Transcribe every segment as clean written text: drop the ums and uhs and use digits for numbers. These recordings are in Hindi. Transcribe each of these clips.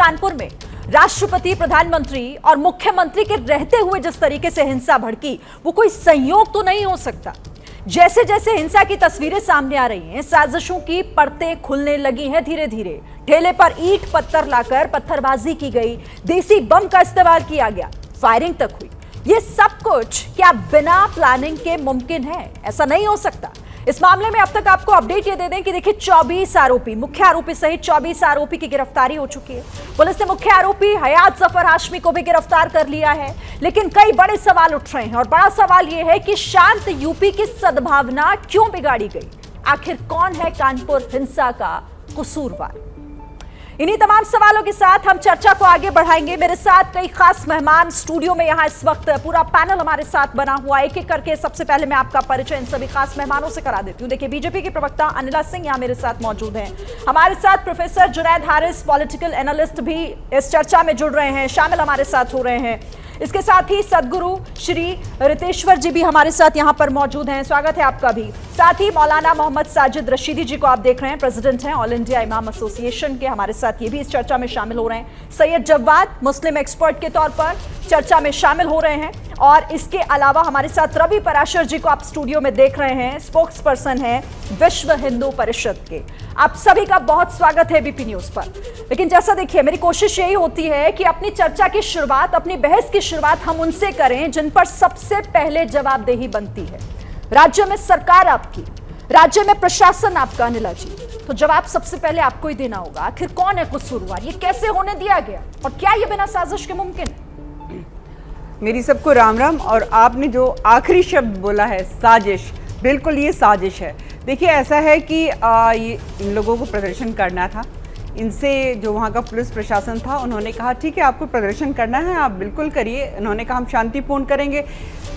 कानपुर में राष्ट्रपति, प्रधानमंत्री और मुख्यमंत्री के रहते हुए जिस तरीके से हिंसा भड़की, वो कोई संयोग तो नहीं हो सकता। जैसे जैसे हिंसा की तस्वीरें सामने आ रही हैं, साजिशों की परतें खुलने लगी हैं धीरे धीरे। ठेले पर ईंट पत्थर लाकर पत्थरबाजी की गई, देसी बम का इस्तेमाल किया गया, फायरिंग तक हुई। ये सब कुछ क्या बिना प्लानिंग के मुमकिन है? ऐसा नहीं हो सकता। इस मामले में अब तक आपको अपडेट ये दे दें कि देखिए 24 आरोपी, मुख्य आरोपी सहित 24 आरोपी की गिरफ्तारी हो चुकी है। पुलिस ने मुख्य आरोपी हयात जफर हाशमी को भी गिरफ्तार कर लिया है। लेकिन कई बड़े सवाल उठ रहे हैं और बड़ा सवाल यह है कि शांत यूपी की सद्भावना क्यों बिगाड़ी गई? आखिर कौन है कानपुर हिंसा का कसूरवार? इन्हीं तमाम सवालों के साथ हम चर्चा को आगे बढ़ाएंगे। मेरे साथ कई खास मेहमान स्टूडियो में यहाँ इस वक्त पूरा पैनल हमारे साथ बना हुआ है। एक एक करके सबसे पहले मैं आपका परिचय इन सभी खास मेहमानों से करा देती हूँ। देखिए, बीजेपी के प्रवक्ता अनिला सिंह यहाँ मेरे साथ मौजूद हैं। हमारे साथ professor Junaid Haris, political analyst भी इस चर्चा में जुड़ रहे हैं, शामिल हमारे साथ हो रहे हैं। इसके साथ ही सदगुरु श्री रितेश्वर जी भी हमारे साथ यहाँ पर मौजूद हैं, स्वागत है आपका भी। साथ ही मौलाना मोहम्मद साजिद रशीदी जी को आप देख रहे हैं, प्रेसिडेंट हैं ऑल इंडिया इमाम एसोसिएशन के, हमारे साथ ये भी इस चर्चा में शामिल हो रहे हैं। सैयद जव्वाद मुस्लिम एक्सपर्ट के तौर पर चर्चा में शामिल हो रहे हैं। और इसके अलावा हमारे साथ रवि पराशर जी को आप स्टूडियो में देख रहे हैं, स्पोक्स पर्सन हैं विश्व हिंदू परिषद के। आप सभी का बहुत स्वागत है बीपी न्यूज पर। लेकिन जैसा देखिए, मेरी कोशिश यही होती है कि अपनी चर्चा की शुरुआत, अपनी बहस की शुरुआत हम उनसे करें जिन पर सबसे पहले जवाबदेही बनती है। राज्य में सरकार आपकी, राज्य में प्रशासन आपका अनिला जी, तो जवाब सबसे पहले आपको ही देना होगा। आखिर कौन है कसूरवार? ये कैसे होने दिया गया और क्या ये बिना साजिश के मुमकिन है? मेरी सबको राम राम। और आपने जो आखिरी शब्द बोला है साजिश, बिल्कुल ये साजिश है। देखिए, ऐसा है कि ये इन लोगों को प्रदर्शन करना था। इनसे जो वहाँ का पुलिस प्रशासन था, उन्होंने कहा ठीक है आपको प्रदर्शन करना है, आप बिल्कुल करिए। उन्होंने कहा हम शांतिपूर्ण करेंगे।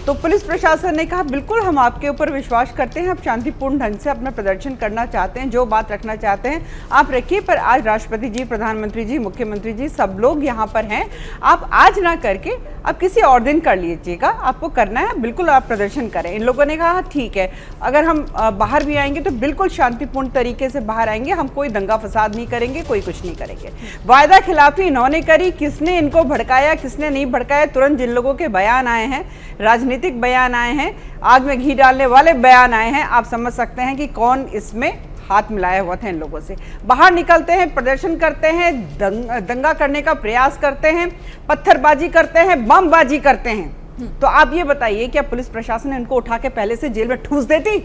तो पुलिस प्रशासन ने कहा बिल्कुल हम आपके ऊपर विश्वास करते हैं, आप शांतिपूर्ण ढंग से अपना प्रदर्शन करना चाहते हैं, जो बात रखना चाहते हैं आप रखिए। पर आज राष्ट्रपति जी, प्रधानमंत्री जी, मुख्यमंत्री जी सब लोग यहाँ पर हैं, आप आज ना करके आप किसी और दिन कर लीजिएगा, आपको करना है बिल्कुल आप प्रदर्शन करें। इन लोगों ने कहा ठीक है, अगर हम बाहर भी आएंगे तो बिल्कुल शांतिपूर्ण तरीके से बाहर आएंगे, हम कोई दंगा फसाद नहीं करेंगे, कोई कुछ नहीं करेंगे। वायदा खिलाफी इन्होंने करी। किसने इनको भड़काया, किसने नहीं भड़काया? तुरंत जिन लोगों के बयान आए हैं, राजनीतिक बयान आए हैं, आग में घी डालने वाले बयान आए हैं, आप समझ सकते हैं कि कौन इसमें हाथ मिलाया हुआ था इन लोगों से। बाहर निकलते हैं, प्रदर्शन करते हैं, दंगा करने का प्रयास करते हैं, पत्थरबाजी करते हैं, बमबाजी करते हैं। तो आप ये बताइए, क्या पुलिस प्रशासन इनको उठा के पहले से जेल में ठूस देती?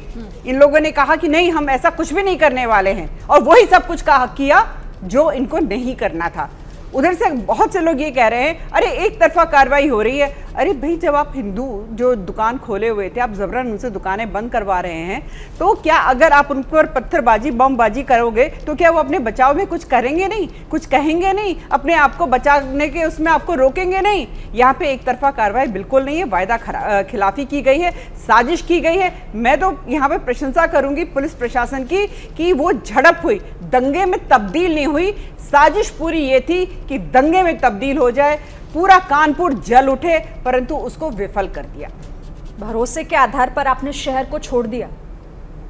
इन लोगों ने कहा कि नहीं हम ऐसा कुछ भी नहीं करने वाले हैं, और वही सब कुछ किया जो इनको नहीं करना था। उधर से बहुत से लोग ये कह रहे हैं अरे एक तरफा कार्रवाई हो रही है। अरे भाई, जब आप हिंदू जो दुकान खोले हुए थे, आप जबरन उनसे दुकानें बंद करवा रहे हैं, तो क्या अगर आप उन पर पत्थरबाजी, बमबाजी करोगे तो क्या वो अपने बचाव में कुछ करेंगे नहीं, कुछ कहेंगे नहीं, अपने आप को बचाने के उसमें आपको रोकेंगे नहीं? यहाँ पे एक तरफा कार्रवाई बिल्कुल नहीं है, वायदा खिलाफी की गई है, साजिश की गई है। मैं तो यहाँ पे प्रशंसा करूंगी पुलिस प्रशासन की कि वो झड़प हुई, दंगे में तब्दील नहीं हुई। साजिश पूरी ये थी कि दंगे में तब्दील हो जाए, पूरा कानपुर जल उठे, परंतु उसको विफल कर दिया। भरोसे के आधार पर आपने शहर को छोड़ दिया।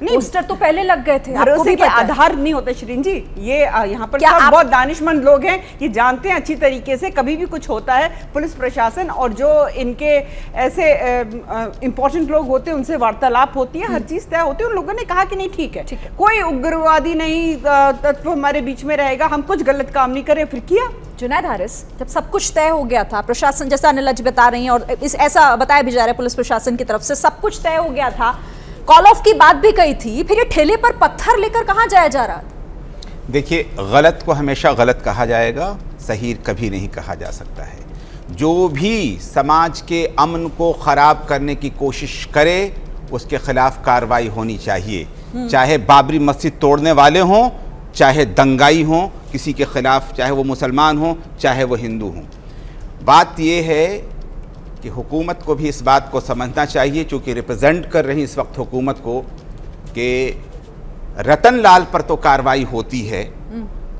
पोस्टर तो पहले लग गए थे। भरोसे के आधार नहीं होते श्रीन जी। ये यहाँ पर सब बहुत दानिशमंद लोग हैं, ये जानते हैं अच्छी तरीके से कभी भी कुछ होता है पुलिस प्रशासन और जो इनके ऐसे इंपॉर्टेंट लोग होते हैं उनसे वार्तालाप होती है, हर चीज तय होती है। उन लोगों ने कहा कि नहीं ठीक है, कोई उग्रवादी नहीं तत्व हमारे बीच में रहेगा, हम कुछ गलत काम नहीं करें। फिर किया। जुनैद हारिस, जब सब कुछ तय हो गया था, प्रशासन जैसा अनिला जी बता रही हैं और ऐसा बताया भी जा रहा है पुलिस प्रशासन की तरफ से, सब कुछ तय हो गया था, कॉल ऑफ की बात भी कही थी, फिर ये ठेले पर पत्थर लेकर कहां जाया जा रहा था? देखिए, गलत को हमेशा गलत कहा जाएगा, सही कभी नहीं कहा जा सकता है। जो भी समाज के अमन को खराब करने की कोशिश करे उसके खिलाफ कार्रवाई होनी चाहिए, चाहे बाबरी मस्जिद तोड़ने वाले हों, चाहे दंगाई हों किसी के खिलाफ, चाहे वो मुसलमान हों, चाहे वो हिंदू हों। बात ये है कि हुकूमत को भी इस बात को समझना चाहिए, चूँकि रिप्रेजेंट कर रही इस वक्त हुकूमत को, कि रतन लाल पर तो कार्रवाई होती है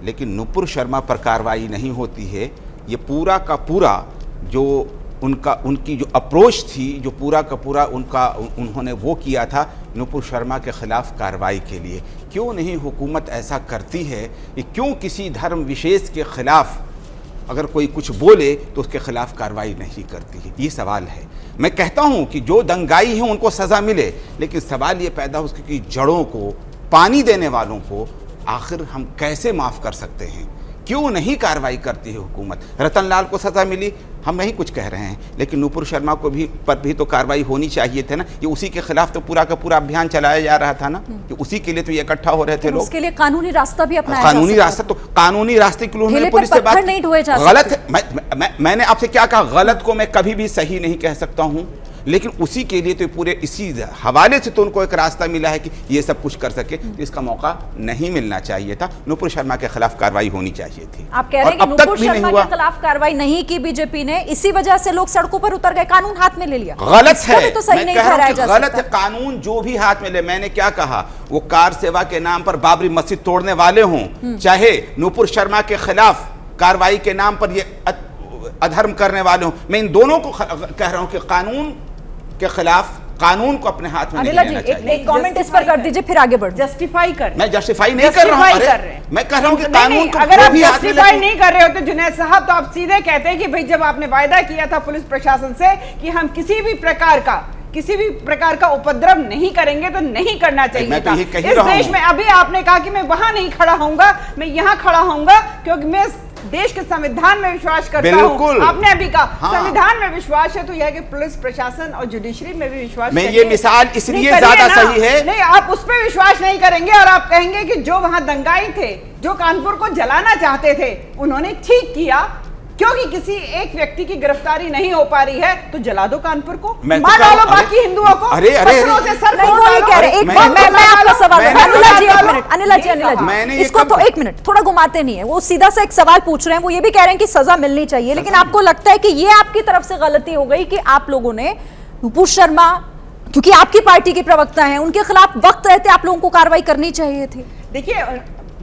लेकिन नुपुर शर्मा पर कार्रवाई नहीं होती है। ये पूरा का पूरा जो उनकी जो अप्रोच थी, जो पूरा का पूरा उन्होंने वो किया था नुपुर शर्मा के ख़िलाफ़ कार्रवाई के लिए। क्यों नहीं हुकूमत ऐसा करती है कि क्यों किसी धर्म विशेष के ख़िलाफ़ अगर कोई कुछ बोले तो उसके खिलाफ कार्रवाई नहीं करती है। ये सवाल है। मैं कहता हूं कि जो दंगाई हैं उनको सज़ा मिले, लेकिन सवाल ये पैदा हो कि जड़ों को पानी देने वालों को आखिर हम कैसे माफ़ कर सकते हैं? क्यों नहीं कार्रवाई करती है हुकूमत? रतनलाल को सज़ा मिली, हम नहीं कुछ कह रहे हैं, लेकिन नूपुर शर्मा को भी तो कार्रवाई होनी चाहिए थे ना। ये उसी के खिलाफ तो पूरा का पूरा अभियान चलाया जा रहा था ना, कि उसी के लिए तो ये इकट्ठा हो रहे थे लोग। उसके लिए कानूनी रास्ता भी अपनाया कानूनी रास्ता तो कानूनी रास्ते के लिए उन्होंने पुलिस से बात नहीं ढोए जा गलत है। मैंने आपसे क्या कहा? गलत को मैं कभी भी सही नहीं कह सकता हूं, लेकिन उसी के लिए तो पूरे इसी हवाले से तो उनको एक रास्ता मिला है कि ये सब कुछ कर सके, तो इसका मौका नहीं मिलना चाहिए था। नूपुर शर्मा के खिलाफ कार्रवाई होनी चाहिए थी। आप कह रहे हैं कि नूपुर शर्मा के खिलाफ कार्रवाई नहीं की बीजेपी ने, इसी वजह से लोग सड़कों पर उतर गए, कानून हाथ में ले लिया। गलत है, तो सही नहीं ठहराया जा सकता। गलत है। कानून जो भी हाथ में ले, मैंने क्या कहा, वो कार सेवा के नाम पर बाबरी मस्जिद तोड़ने वाले हों, चाहे नूपुर शर्मा के खिलाफ कार्रवाई के नाम पर ये अधर्म करने वाले हों, मैं इन दोनों को कह रहा हूं कि कानून के खिलाफ कानून को अपने हाथ में नहीं लेना चाहिए। एक कमेंट इस पर कर दीजिए, फिर आगे बढ़। जस्टिफाई कर, मैं जस्टिफाई नहीं कर रहा हूं, मैं कह रहा हूं कि कानून को अगर आप जस्टिफाई नहीं कर रहे होते जुनैद साहब, तो आप सीधे कहते हैं कि भाई जब आपने वायदा किया था पुलिस प्रशासन से कि हम किसी भी प्रकार का उपद्रव नहीं करेंगे, तो नहीं करना चाहिए था। इस देश में अभी आपने कहा कि मैं वहां नहीं खड़ा होऊंगा, मैं यहां खड़ा होऊंगा, क्योंकि मैं देश के संविधान में विश्वास करता हूं। आपने अभी कहा संविधान में विश्वास है, तो यह कि पुलिस प्रशासन और जुडिशरी में भी विश्वास मैं ये मिसाल इसलिए ज्यादा सही है। नहीं, आप उस पर विश्वास नहीं करेंगे और आप कहेंगे कि जो वहां दंगाई थे, जो कानपुर को जलाना चाहते थे, उन्होंने ठीक किया, क्योंकि किसी एक व्यक्ति की गिरफ्तारी नहीं हो पा रही है, तो जला दो कानपुर को, मार डालो बाकी हिंदुओं को, पत्थरों से सर फोड़ डालो। मैं आपका सवाल, अनिला जी एक मिनट, अनिला जी इसको तो एक मिनट थोड़ा घुमाते नहीं है, वो सीधा सा एक सवाल पूछ रहे हैं, वो ये भी कह रहे हैं कि सजा मिलनी चाहिए, लेकिन आपको लगता है कि ये आपकी तरफ से गलती हो गई कि आप लोगों ने नूपुर शर्मा, क्योंकि आपकी पार्टी के प्रवक्ता हैं, उनके खिलाफ वक्त रहते आप लोगों को कार्रवाई करनी चाहिए थी? देखिए,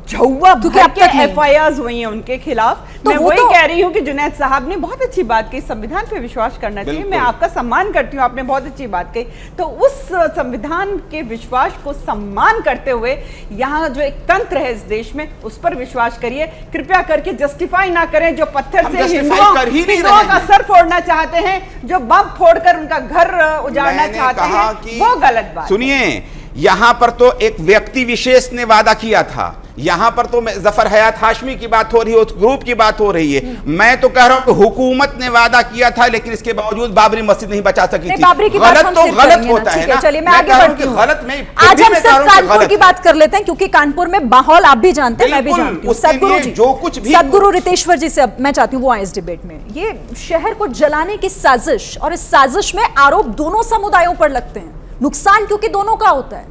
झुआ भर के एफआईआर हुई हैं उनके खिलाफ। तो मैं वही कह रही हूँ कि जुनैद साहब ने बहुत अच्छी बात कही, संविधान पे विश्वास करना चाहिए। मैं आपका सम्मान करती हूँ, आपने बहुत अच्छी बात कही। तो उस संविधान के विश्वास को सम्मान करते हुए यहाँ जो एक तंत्र है इस देश में, उस पर विश्वास करिए। कृपया करके जस्टिफाई ना करें जो पत्थर से हिंदुओं का सर फोड़ना चाहते हैं, जो बम फोड़कर उनका घर उजाड़ना चाहते हैं, वो गलत बात। सुनिए, यहां पर तो एक व्यक्ति विशेष ने वादा किया था, यहां पर तो जफर हयात हाशमी की बात हो रही है, उस ग्रुप की बात हो रही है। मैं तो कह रहा हूं कि हुकूमत ने वादा किया था, लेकिन इसके बावजूद बाबरी मस्जिद नहीं बचा सकी थी। गलत तो गलत होता है ना। चलिए मैं आगे बढ़ती हूं। गलत में आज हम सिर्फ कानपुर की बात कर लेते हैं, क्योंकि कानपुर में माहौल आप भी जानते हैं, मैं भी जानती हूं। सदगुरु जी, जो कुछ भी सदगुरु रितेश्वर जी से अब मैं चाहती हूँ वो आए इस डिबेट में। ये शहर को जलाने की साजिश, और इस साजिश में आरोप दोनों समुदायों पर लगते हैं, नुकसान क्योंकि दोनों का होता है।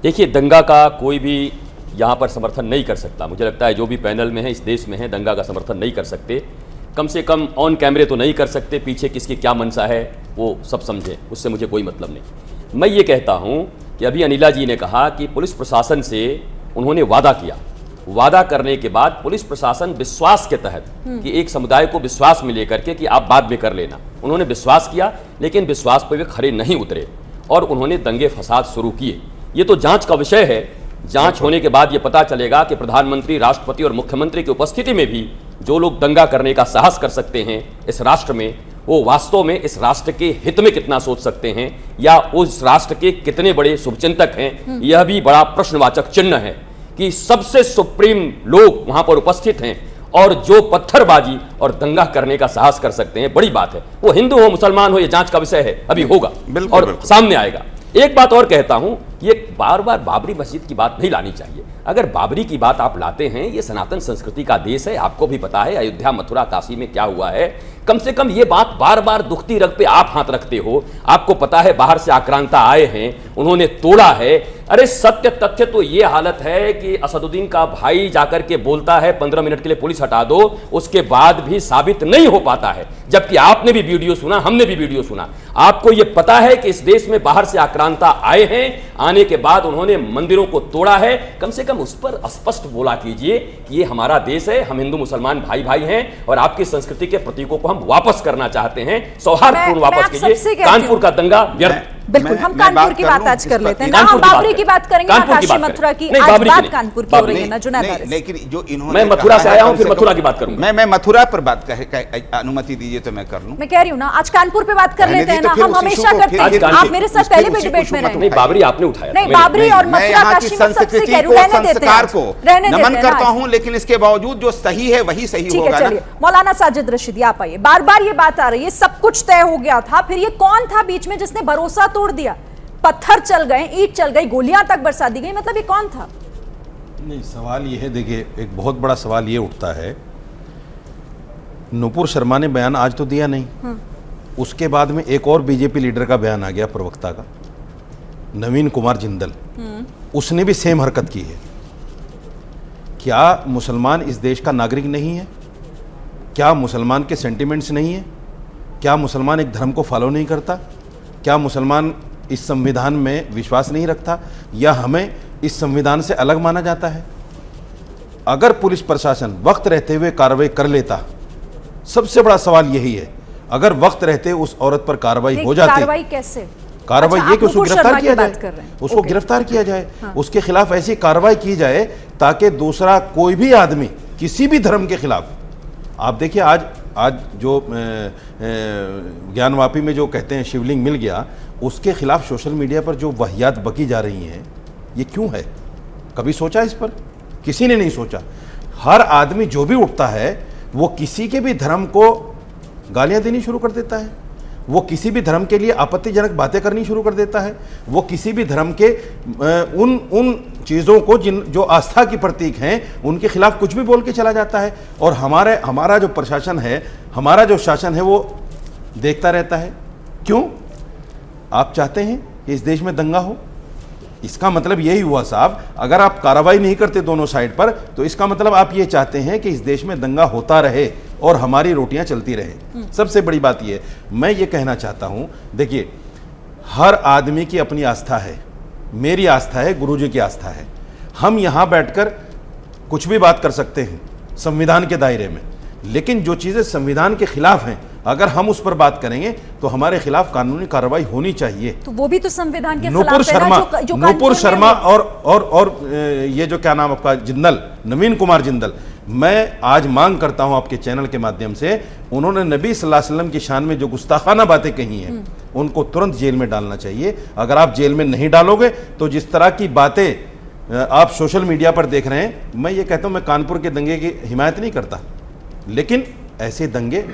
देखिए, दंगा का कोई भी यहाँ पर समर्थन नहीं कर सकता। मुझे लगता है जो भी पैनल में है, इस देश में है, दंगा का समर्थन नहीं कर सकते। कम से कम ऑन कैमरे तो नहीं कर सकते, पीछे किसकी क्या मंशा है वो सब समझे, उससे मुझे कोई मतलब नहीं। मैं ये कहता हूँ कि अभी अनिला जी ने कहा कि पुलिस प्रशासन से उन्होंने वादा किया, वादा करने के बाद पुलिस प्रशासन विश्वास के तहत कि एक समुदाय को विश्वास में लेकर के कि आप बाद में कर लेना, उन्होंने विश्वास किया, लेकिन विश्वास पर वे खरे नहीं उतरे और उन्होंने दंगे फसाद शुरू किए। ये तो जांच का विषय है। जांच होने के बाद ये पता चलेगा कि प्रधानमंत्री, राष्ट्रपति और मुख्यमंत्री की उपस्थिति में भी जो लोग दंगा करने का साहस कर सकते हैं इस राष्ट्र में, वो वास्तव में इस राष्ट्र के हित में कितना सोच सकते हैं, या उस राष्ट्र के कितने बड़े शुभचिंतक हैं, यह भी बड़ा प्रश्नवाचक चिन्ह है। कि सबसे सुप्रीम लोग वहां पर उपस्थित हैं और जो पत्थरबाजी और दंगा करने का साहस कर सकते हैं, बड़ी बात है। वो हिंदू हो मुसलमान हो, ये जांच का विषय है, अभी होगा और सामने आएगा। एक बात और कहता हूं, ये बार बार बाबरी मस्जिद की बात नहीं लानी चाहिए। अगर बाबरी की बात आप लाते हैं, ये सनातन संस्कृति का देश है, आपको भी पता है अयोध्या, मथुरा, काशी में क्या हुआ है। कम से कम ये बात बार बार दुखती रग पे आप हाथ रखते हो। आपको पता है बाहर से आक्रांता आए हैं, उन्होंने तोड़ा है। अरे सत्य तथ्य तो ये हालत है कि असदुद्दीन का भाई जाकर के बोलता है 15 मिनट के लिए पुलिस हटा दो, उसके बाद भी साबित नहीं हो पाता है। जबकि आपने भी वीडियो सुना, हमने भी वीडियो सुना। आपको ये पता है कि इस देश में बाहर से आक्रांता आए हैं, आने के बाद उन्होंने मंदिरों को तोड़ा है। कम से कम उस पर स्पष्ट बोला कीजिए कि ये हमारा देश है, हम हिंदू मुसलमान भाई भाई हैं और आपकी संस्कृति के प्रतीकों को हम वापस करना चाहते हैं, सौहार्दपूर्ण वापस कीजिए। कानपुर का दंगा व्यर्थ। बिल्कुल, हम कानपुर की बात आज कर लेते हैं ना, हम बाबरी की बात करेंगे ना, काशी मथुरा की। आज बात कानपुर की हो रही है ना जुनैद हारिस। लेकिन जो इन्होंने मैं मथुरा से आया हूं, फिर मथुरा की बात करूंगा। मैं मथुरा पर बात अनुमति दीजिए तो मैं कर लूं। मैं कह रही हूं ना, आज कानपुर पे बात कर रहने लेते हैं दी ना, तो फिर हम उस हमेशा issue को करते फिर- हैं। आप मेरे साथ पहले भी डिबेट में रहे। नहीं, बाबरी आपने उठाया। नहीं, बाबरी और मैं मथुरा यहाँ की काशी में सबसे संस्कृति कह रही को, हूं, रहने देते हैं संस्कार आज। को रहने देते नमन हैं करता आज। हूं, लेकिन इसके बावजूद जो सही है वही सही ठीक है, होगा ना। चलिए मौलाना साजिद रशीदी आप आइए। बार बार ये बात आ रही है सब कुछ तय हो गया था, फिर ये कौन था बीच में जिसने भरोसा तोड़ दिया? पत्थर चल गए, ईंट चल गई, गोलियां तक बरसा दी गई, मतलब ये कौन था? नहीं, सवाल ये है, देखिए एक बहुत बड़ा सवाल ये उठता है, नुपुर शर्मा ने बयान आज तो दिया नहीं, उसके बाद में एक और बीजेपी लीडर का बयान आ गया, प्रवक्ता का, नवीन कुमार जिंदल, उसने भी सेम हरकत की है। क्या मुसलमान इस देश का नागरिक नहीं है? क्या मुसलमान के सेंटिमेंट्स नहीं है? क्या मुसलमान एक धर्म को फॉलो नहीं करता? क्या मुसलमान इस संविधान में विश्वास नहीं रखता, या हमें इस संविधान से अलग माना जाता है? अगर पुलिस प्रशासन वक्त रहते हुए कार्रवाई कर लेता, सबसे बड़ा सवाल यही है, अगर वक्त रहते उस औरत पर कार्रवाई हो जाती, कार्रवाई कैसे? कार्रवाई अच्छा, ये आप कि उसको नुपुर गिरफ्तार शर्मा की किया बात जाए, कर रहे हैं। उसको ओके। गिरफ्तार किया जाए, हाँ। उसके खिलाफ ऐसी कार्रवाई की जाए ताकि दूसरा कोई भी आदमी किसी भी धर्म के खिलाफ, आप देखिए आज जो ज्ञानवापी में जो कहते हैं शिवलिंग मिल गया, उसके खिलाफ सोशल मीडिया पर जो वाहियात बकी जा रही हैं, ये क्यों है? कभी सोचा इस पर? किसी ने नहीं सोचा। हर आदमी जो भी उठता है वो किसी के भी धर्म को गालियां देनी शुरू कर देता है, वो किसी भी धर्म के लिए आपत्तिजनक बातें करनी शुरू कर देता है, वो किसी भी धर्म के उन चीज़ों को जो आस्था की प्रतीक हैं उनके खिलाफ कुछ भी बोल के चला जाता है। और हमारा जो प्रशासन है, हमारा जो शासन है, वो देखता रहता है। क्यों? आप चाहते हैं कि इस देश में दंगा हो? इसका मतलब यही हुआ साहब, अगर आप कार्रवाई नहीं करते दोनों साइड पर, तो इसका मतलब आप ये चाहते हैं कि इस देश में दंगा होता रहे और हमारी रोटियां चलती रहे। सबसे बड़ी बात ये, मैं ये कहना चाहता हूं, देखिए हर आदमी की अपनी आस्था है, मेरी आस्था है, गुरुजी की आस्था है। हम यहां बैठकर कुछ भी बात कर सकते हैं संविधान के दायरे में, लेकिन जो चीज़ें संविधान के खिलाफ हैं, अगर हम उस पर बात करेंगे तो हमारे खिलाफ कानूनी कार्रवाई होनी चाहिए। तो वो भी तो संविधान के नुपुर खिलाफ है शर्मा, ना, जो नुपुर शर्मा और ये जो क्या नाम आपका जिंदल, नवीन कुमार जिंदल, मैं आज मांग करता हूं आपके चैनल के माध्यम से, उन्होंने नबी सल्लल्लाहु अलैहि वसल्लम की शान में जो गुस्ताखाना बातें कही हैं, उनको तुरंत जेल में डालना चाहिए। अगर आप जेल में नहीं डालोगे तो जिस तरह की बातें आप सोशल मीडिया पर देख रहे हैं, मैं ये कहता हूं, मैं कानपुर के दंगे की हिमायत नहीं करता, लेकिन ऐसे दंगे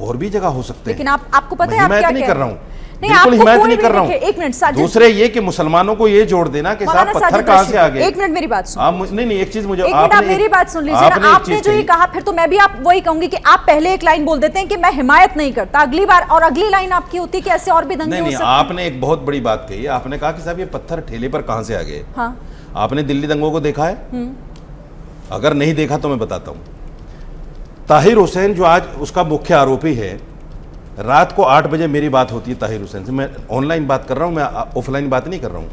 और भी जगह हो सकते हैं। लेकिन आपको पता है आप हिमायत क्या नहीं कह कर रहे रहा हैं? हूं, नहीं, बिल्कुल आपको हिमायत कोई नहीं भी कर रहा देखे, एक मिनट हूं। साजिद, दूसरे ये कि मुसलमानों को ये जोड़ देना कि साहब मौलाना पत्थर साजिद कहां से आ रशीदी, गए। एक मिनट मेरी बात सुनो। आप नहीं, एक चीज मुझे, एक मिनट आप मेरी बात सुन लीजिए ना। आपने जो ये कहा, फिर तो मैं भी आप वही कहूंगी कि आप पहले एक लाइन बोल देते हैं कि मैं हिमायत नहीं करता, अगली बार और अगली लाइन आपकी होती कि ऐसे और भी दंगे हो नहीं, सकते हैं। आपने एक बहुत बड़ी बात कही है। आपने कहा कि साहब ये पत्थर ठेले पर कहां से आ गए। हाँ। आपने दिल्ली दंगों को देखा है? अगर नहीं देखा तो मैं बताता हूं। ताहिर हुसैन जो आज उसका मुख्य आरोपी है, रात को 8 बजे मेरी बात होती है ताहिर हुसैन से, मैं ऑनलाइन बात कर रहा हूं, मैं ऑफलाइन बात नहीं कर रहा हूं।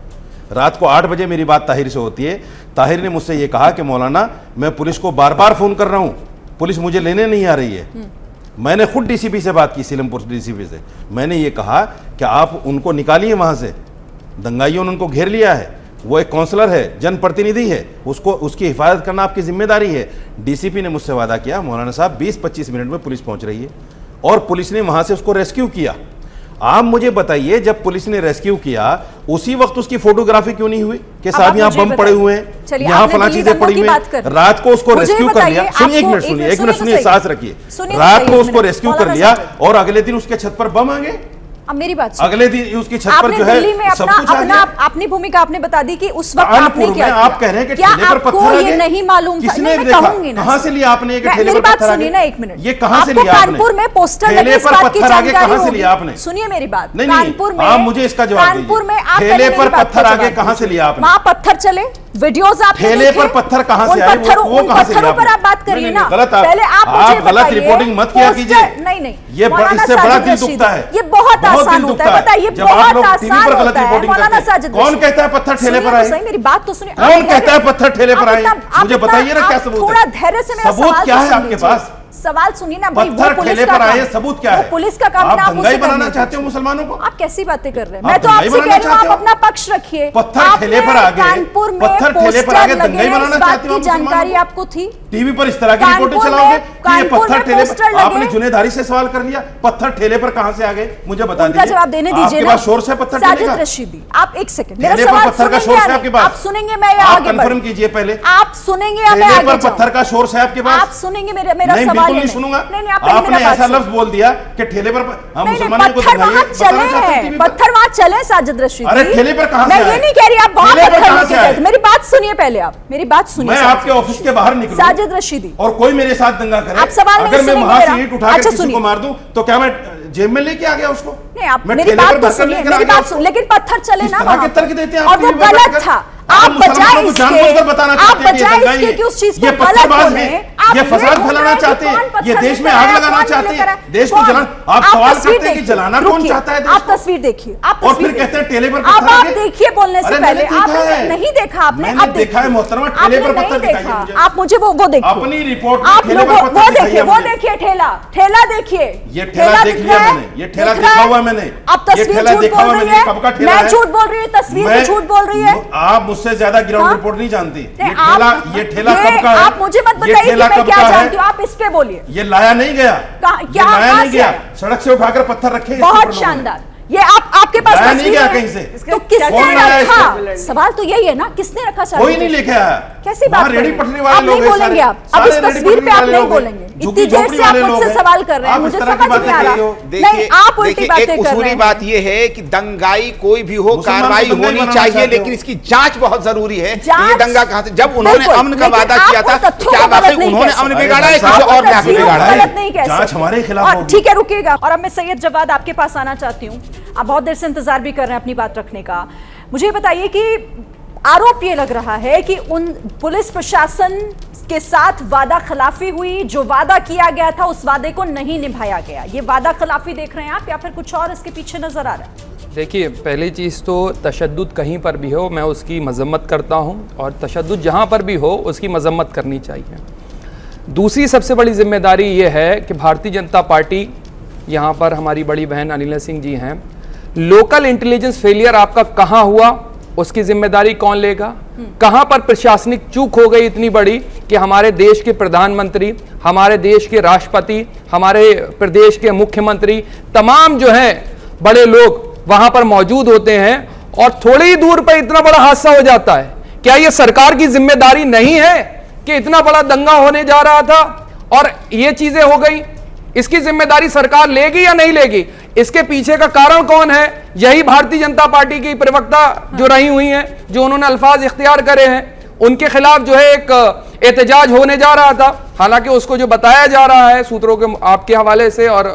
रात को 8 बजे मेरी बात ताहिर से होती है। ताहिर ने मुझसे ये कहा कि मौलाना मैं पुलिस को बार बार फोन कर रहा हूं, पुलिस मुझे लेने नहीं आ रही है। मैंने खुद डीसीपी से बात की, सीलमपुर डीसीपी से। मैंने ये कहा कि आप उनको निकालिए वहां से, दंगाइयों ने उनको घेर लिया है, वो एक काउंसलर है, जनप्रतिनिधि है, उसको उसकी हिफाजत करना आपकी जिम्मेदारी है। डीसीपी ने मुझसे वादा किया, मौलाना साहब 20-25 मिनट में पुलिस पहुंच रही है, और पुलिस ने वहां से उसको रेस्क्यू किया। आप मुझे बताइए, जब पुलिस ने रेस्क्यू किया उसी वक्त उसकी फोटोग्राफी क्यों नहीं हुई कि साहब यहाँ बम पड़े हुए हैं, यहाँ फला चीजें पड़ी हुई हैं। रात को उसको रेस्क्यू कर लिया। सुनिए, एक मिनट सुनिए, एक मिनट सुनिए, सांस रखिए। रात को उसको रेस्क्यू कर लिया और अगले दिन उसके छत पर बम आ गए। अब मेरी बात सुनो। अगले दिन उसकी छत पर जो है सब कुछ आ गया। अपनी भूमिका आपने बता दी कि उस वक्त आपने क्या किया। आप कह रहे हैं कि क्या ठेले पर पत्थर आ आपको ये गए? नहीं मालूम था? किसने मैं देखा? कहूंगी ना। कहां से लिया आपने ये कि ठेले मेरी पर बात पत्थर आ सुनिए गए? ना, एक मिनट। ये कहां से लिया आपने? कानपुर में पोस्टर लगे, ठेले इस पर बात की पत्थर आ गए, जानकारी कहां से लिया होगी। आपने? सुनिए मेरी बात। नहीं, कानपुर में आप मुझे इसका जवाब दीजिए। कानपुर में आप ठेले पर पत्थर आ गए, कहां से लिया आपने? वहां पत्थर चले, वीडियोस आपने ठेले देखे? पर पत्थर कहां से उन आए? पत्थरों वो कहां से लिया पर आपने? आप बात करिए नहीं, ना। गलत पहले आप मुझे गलत बताइए, रिपोर्टिंग मत किया पोस्टर- कीजिए। नहीं, ये मौलाना इससे बड़ा साजिद दिल रशीदी, दुखता है। ये बहुत दिल आसान होता दुखता है, बताइए, जब आप बहुत लोग टीवी आसान पर गलत होता है। रिपोर्टिंग मौलाना करते हैं। साजिद कौन रशीदी, कहता है पत्थर ठेले सुनिए पर तो आए? सही, मेरी बात तो सुनिए। कौन कहता है पत्थर ठेले पर आए? आप मुझे बताइए ना, क्या सबूत है? थोड़ा धैर्य से मेरा सबूत सवाल क्या तो है सुन आपके लीजिए। पास? सवाल सुनिए ना भाई, वो पत्थर पुलिस ठेले का पर आए, काम- सबूत क्या है? वो पुलिस का काम है आप ना, आप दंगाई उसे बनाना करने चाहते हो दीजिए। मुसलमानों को? आप कैसी बातें कर रहे हैं? आप मैं तो दंगाई आपसे बनाना कह रही हूँ, चाहते आप हो? अपना पक्ष रखिए। पत्थर ठेले पर आ आपने गए, कानपुर में पत्थर ठेले पर आ गए, पोस्टर दंगाई लगे, बनाना इस बात चाहते हो की जानकारी मुसलमानों को? आपको थी? टीवी पर इस तरह की कानपुर रिपोर्टें में- चलाओगे कि ये कानपुर पत्थर में ठेले पोस्टर पर, आपने लगे। जुनेदारी से सवाल कर लिया, पत्थर ठेले पर कहां से आ गए? मुझे बता उनका दीजिए। जवाब देने दीजिए आपके ना। पास सोर्स है पत्थर ठेले साजिद का? रशीदी, आप एक सेकंड, मेरा ठेले पर सवाल पत्थर का सुनेंगे सोर्स या है आपके नहीं? पास? आप सुनेंगे, मैं या आप आगे कंफर्म बढ़ूं? कीजिए पहले। आप सुनेंगे या मैं ठेले आगे पर जाऊं? पत्थर का सोर्स है आपके पास? आप सुनेंगे मेरा नहीं, सवाल बिल्कुल या नहीं सुनूंगा। नहीं, आप पहले आपने मेरा बात ऐसा सुनिए। लफ्ज बोल दिया कि ठेले पर हम नहीं, मुसलमानों को पत्थर दंगाइए, वहां बताना चले चाहते हैं हैं, टीवी पर। पत्थर वहां चले साजिद रशीदी। अरे ठेले पर कहां से मैं आए? ये नहीं कह रही आप वहां ठेले पर पत्थर कहां लेके से आए? गए। मेरी बात सुनिए पहले, आप मेरी बात सुनिए। मैं साजिद। आपके ऑफिस के बाहर निकलूं साजिद रशीदी, और कोई मेरे साथ दंगा करे, आप सवाल नहीं अगर मैं सुनेंगे वहां मेरा। से ईंट उठा के अच्छा, किसी सुनिए। को मार दूं तो क्या मैं जेब में लेके आ गया उसको? नहीं, आप मैं मेरी ठेले बात पर तो भरकर सुनिए, लेकर आ मेरी गया बात उसको? सुन, लेकिन पत्थर चले इस ना तरह वहां के तर्क देते हैं और आप वो टीवी पर गलत बैठकर। था। आप आप मुसलमानों बजाय को जानबूझकर बताना इसके, आप चाहते हैं कि ये बजाय दंगाई इसके है। कि उस चीज को ये गलत पत्थरबाज बोले, हैं, आप ये फसाद बोल फैलाना रहे हैं कि चाहते हैं, कौन पत्थर ये देश में लेकर आग आया, लगाना कौन चाहते लेकर हैं, आया? देश को कौन? जलाना। आप सवाल तस्वीर करते हैं कि देखिए, जलाना कौन रुकिए, चाहता है देश आप को? तस्वीर देखिए, आप और तस्वीर फिर कहते हैं देखिए। ठेले पर अब पत्थर आप लगे। देखिए बोलने से अरे पहले, मैंने देखा आपने है। नहीं देखा, आपने मैंने अब देखा है देखिए। मोहतरमा, ठेले आपने पर पत्थर नहीं दिखाइए देखा। मुझे। आप मुझे वो देखिए, अपनी रिपोर्ट में आप ठेले लोगों पर वो पत्थर देखिए, दिखाइए वो मुझे। देखिए ठेला, ठेला देखिए, ये ठेला देख दिख लिया रहा है? मैंने, ये ठेला दिख देखा रहा है? हुआ है मैंने। आप ये तस्वीर ठेला झूठ देखा बोल हुआ रही मैंने, है, कब का ठेला मैं है? झूठ बोल रही हूँ, तस्वीर भी झूठ बोल रही है। आप मुझसे ज्यादा ग्राउंड हाँ? रिपोर्ट नहीं जानती। नहीं, ये ठेला ये कब का है? आप मुझे मत ये बताइए कि ठेला मैं कब क्या का है? जानती हूँ, आप इस पे बोलिए। ये लाया नहीं गया, क्या ये लाया कहां नहीं से गया, आया? सड़क से उठाकर पत्थर रखे इसके ऊपर बहुत लोगों ने। शानदार, ये आपके पास लाया नहीं तस्वीर गया है? कहीं से। तो कौन किसने लाया रखा? इसको? सवाल तो यही है ना, किसने रखा? कोई नहीं लेके आया। कैसी वहाँ बात कर रेडी रहे हैं? पटरी वाले आप लोग नहीं हैं बोलेंगे, सारे। आप अब इस सारे रेडी तस्वीर पटरी पे आप वाले नहीं लोग हैं। बोलेंगे। इतनी झुग्गी देर झोपड़ी से आप वाले मुझसे लोग हैं। सवाल कर रहे हैं, आप इस मुझे तरह की समझ बातें नहीं आ रहा। करिए हो। नहीं, आप उल्टी देखिए, बातें एक कर रहे उसूली हैं। बात यह है कि दंगाई कोई भी हो, मुसलमान कार्रवाई को दंगाई होनी बनाना चाहिए, चाहते हो। लेकिन इसकी जांच बहुत जरूरी है कि ये जांच- दंगा कहां से, जब उन्होंने बिल्कुल, अमन का लेकिन वादा आप किया था उन तो तथ्यों क्या को वाकई गलत नहीं उन्होंने कह अमन सकते। बिगाड़ा है, आप किसी आप और ने आके तस्वीरों को बिगाड़ा है? गलत नहीं कह जांच सकते। हमारे खिलाफ और होगी। ठीक है, रुकिएगा। और अब मैं सैयद जवाद आपके पास आना चाहती हूँ। आप बहुत देर से इंतजार भी कर रहे हैं अपनी बात रखने का। मुझे ये बताइए कि आरोप ये लग रहा है कि उन पुलिस प्रशासन के साथ वादा खिलाफी हुई, जो वादा किया गया था उस वादे को नहीं निभाया गया। ये वादा खिलाफी देख रहे हैं आप, या फिर कुछ और इसके पीछे नजर आ रहा है? देखिए, पहली चीज़ तो तशद्दुद कहीं पर भी हो मैं उसकी मजम्मत करता हूं, और तशद्दुद जहां पर भी हो उसकी मजम्मत करनी चाहिए। दूसरी सबसे बड़ी जिम्मेदारी ये है कि भारतीय जनता पार्टी, यहाँ पर हमारी बड़ी बहन अनिला सिंह जी हैं, लोकल इंटेलिजेंस फेलियर आपका कहाँ हुआ, उसकी जिम्मेदारी कौन लेगा? कहाँ पर प्रशासनिक चूक हो गई इतनी बड़ी कि हमारे देश के प्रधानमंत्री, हमारे देश के राष्ट्रपति, हमारे प्रदेश के मुख्यमंत्री, तमाम जो हैं बड़े लोग वहां पर मौजूद होते हैं और थोड़ी ही दूर पर इतना बड़ा हादसा हो जाता है? क्या यह सरकार की जिम्मेदारी नहीं है कि इतना बड़ा दंगा होने जा रहा था और ये चीजें हो गई? इसकी जिम्मेदारी सरकार लेगी या नहीं लेगी? इसके पीछे का कारण कौन है? यही भारतीय जनता पार्टी की प्रवक्ता जो रही हुई हैं, जो उन्होंने अल्फाज इख्तियार करे हैं, उनके खिलाफ जो है एक एहतजाज होने जा रहा था। हालांकि उसको जो बताया जा रहा है सूत्रों के आपके हवाले से और